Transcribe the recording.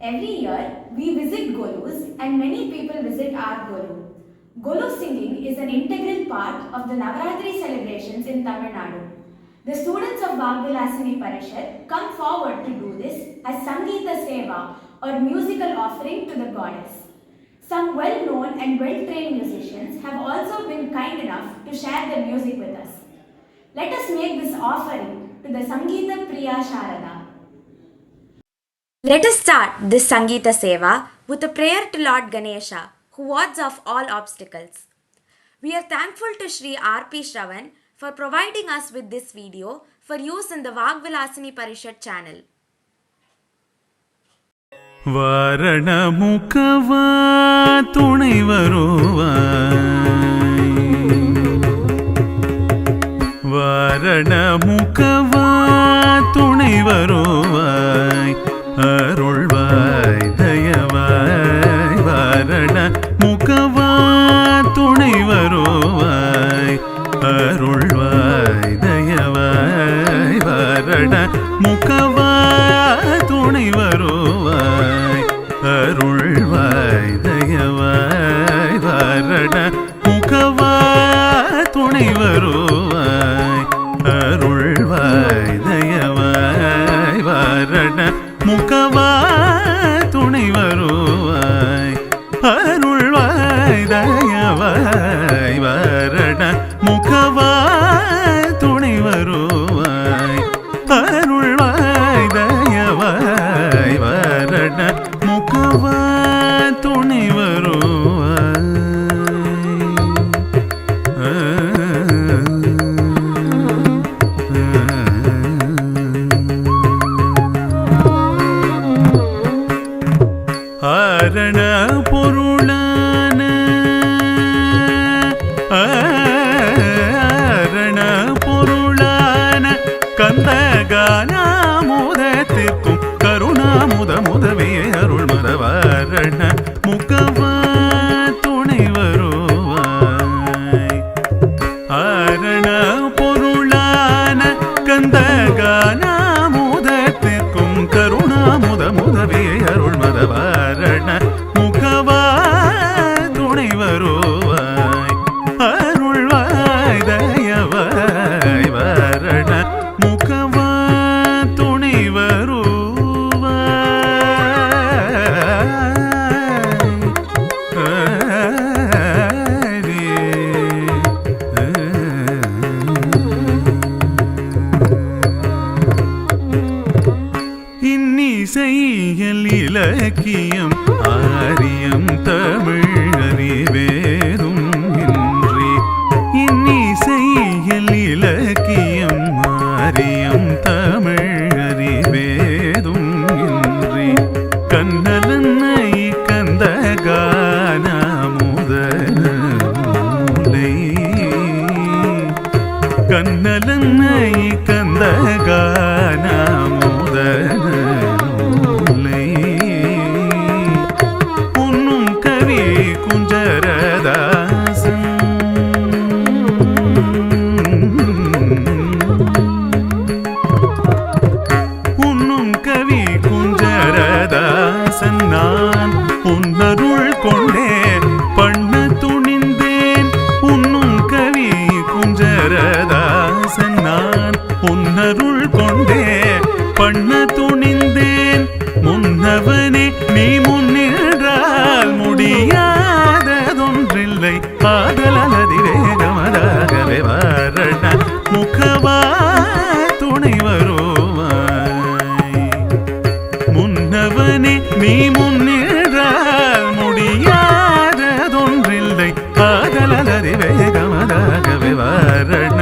Every year, we visit Golus and many people visit our Golu. Golu singing is an integral part of the Navaratri celebrations in Tamil Nadu. The students of Vagvilasini Parishad come forward to do this as Sangeeta Seva or musical offering to the goddess. Some well-known and well-trained musicians have also been kind enough to share their music with us. Let us make this offering to the Sangeeta Priya Sharada. Let us start this Sangeeta Seva with a prayer to Lord Ganesha, who wards off all obstacles. We are thankful to Sri R.P. Shravan for providing us with this video for use in the Vagvilasini Parishad channel. வாரணமுகவா துணை வருவாய் வாரணமுகவா துணை வருவாய் அருள்வாய் தயவாய் வாரணமுகவா துணை வருவாய் அருள்வாய் தயவாய் வாரணமுகவா துணை வருவாய் அருள்வாய் தயவாய் வாரணமுகவா துணை வருவாய் அருள்வாய் தயவாய் வாரணமுகவா துணை வருவாய் அருள்வாய் தயவாய் வாரணமுகவா துணை வருவாய் அருள்வாய் தயவாய் வாரணமுகவா துணை வருவாய். ஆரண பொருளான ஆரண பொருளான கந்தகானாமுதத்திற்கும் கருணாமுத முதவிய அருள் மதவாரண முகவா துணை வருவாய் ஆரண பொருளான கந்தகானாமுதத்திற்கும் கருணாமுத முதவிய அருள் மதவாரண முகவா துணை வருவாய் அருள்வாய் தயவாய் வாரண முகவா துணை இன்னிசையல் இலக்கியம் ஆரியம் தமிழ் அறிவேதும் இன்றி இன்னிசையல் இலக்கியம் ஆரியம் தமிழ் அறிவேதும் இன்றி கண்ணலன்னை கந்தகானாமுதலை கண்ணலன்னை கந்தகானாமுதலை உன்னும் கவி குஞ்சரதாசன் உன்னும் கவி குஞ்சரதாசன் நான் உன்னருள் கொண்டே பண்ண துணிந்தேன் உன்னும் கவி குஞ்சரதாசன் நான் உன்னருள் கொண்டே பண்ண துணிந்தேன் முன்னவனே நீ முன்னின்றால் முடியாததொன்றில்லை ஆதலால் அதிவேகமதாகவே வாரண முகவா துணை வருவாய் முன்னவனே நீ முன்னின்றால் முடியாததொன்றில்லை ஆதலால் அதிவேகமதாகவே வாரண